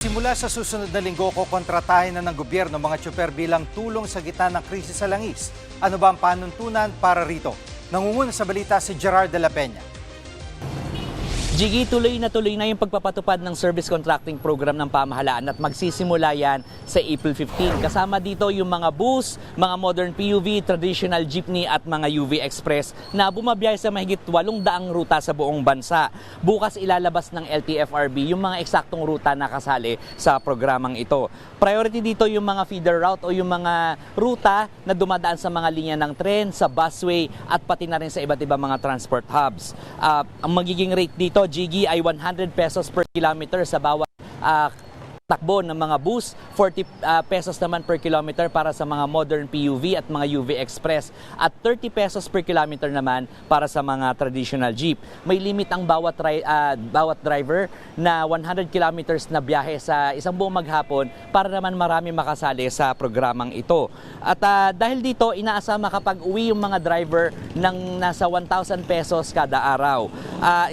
Simula sa susunod na linggo, kukontratahin na ng gobyerno mga tsuper bilang tulong sa gitna ng krisis sa langis. Ano ba ang panuntunan para rito? Nangunguna sa balita si Gerard de la Peña. Jiggy, tuloy na yung pagpapatupad ng service contracting program ng pamahalaan at magsisimula yan sa April 15. Kasama dito yung mga bus, mga modern PUV, traditional jeepney at mga UV Express na bumabiyahe sa mahigit 800 ruta sa buong bansa. Bukas ilalabas ng LTFRB yung mga eksaktong ruta na kasali sa programang ito. Priority dito yung mga feeder route o yung mga ruta na dumadaan sa mga linya ng tren, sa busway at pati na rin sa iba't ibang mga transport hubs. Ang magiging rate dito, Jiggy, ay 100 pesos per kilometer sa bawat takbo ng mga bus, 40 pesos naman per kilometer para sa mga modern PUV at mga UV Express at 30 pesos per kilometer naman para sa mga traditional jeep. May limit ang bawat driver na 100 kilometers na biyahe sa isang buong maghapon para naman marami makasali sa programang ito. At dahil dito, inaasama makapag-uwi yung mga driver ng nasa 1,000 pesos kada araw.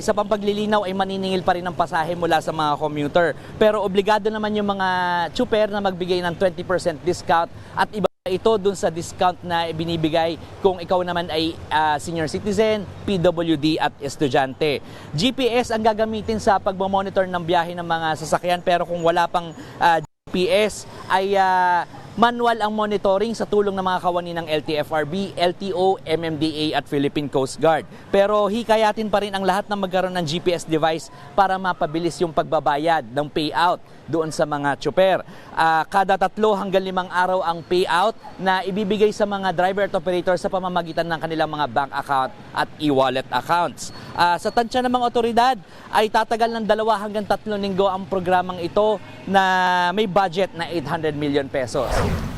Isa pang paglilinaw ay maniningil pa rin ng pasahe mula sa mga commuter. Pero obligado naman yung mga tsuper na magbigay ng 20% discount at iba ito dun sa discount na binibigay kung ikaw naman ay senior citizen, PWD at estudyante. GPS ang gagamitin sa pagmamonitor ng biyahe ng mga sasakyan pero kung wala pang GPS ay manual ang monitoring sa tulong ng mga kawani ng LTFRB, LTO, MMDA at Philippine Coast Guard. Pero hikayatin pa rin ang lahat na magkaroon ng GPS device para mapabilis yung pagbabayad ng payout doon sa mga tsuper. Kada 3 hanggang 5 araw ang payout na ibibigay sa mga driver at operator sa pamamagitan ng kanilang mga bank account at e-wallet accounts. Sa tansya ng mga otoridad ay tatagal ng 2 hanggang 3 linggo ang programang ito na may budget na 800 million pesos.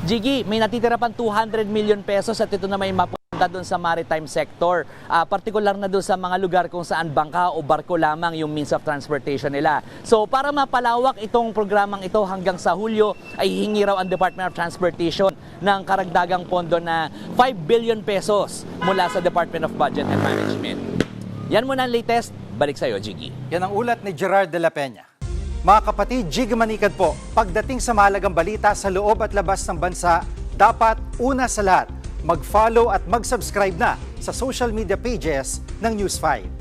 Jiggy, may natitira pang 200 million pesos at ito na may mapunta doon sa maritime sector. Partikular na doon sa mga lugar kung saan bangka o barko lamang yung means of transportation nila. So para mapalawak itong programang ito hanggang sa Hulyo ay hihingi raw ang Department of Transportation ng karagdagang pondo na 5 billion pesos mula sa Department of Budget and Management. Yan muna ang latest. Balik sa'yo, Jiggy. Yan ang ulat ni Gerard de la Peña. Mga kapatid, Jiggy Manikad po, pagdating sa mahalagang balita sa loob at labas ng bansa, dapat una sa lahat, mag-follow at mag-subscribe na sa social media pages ng News 5.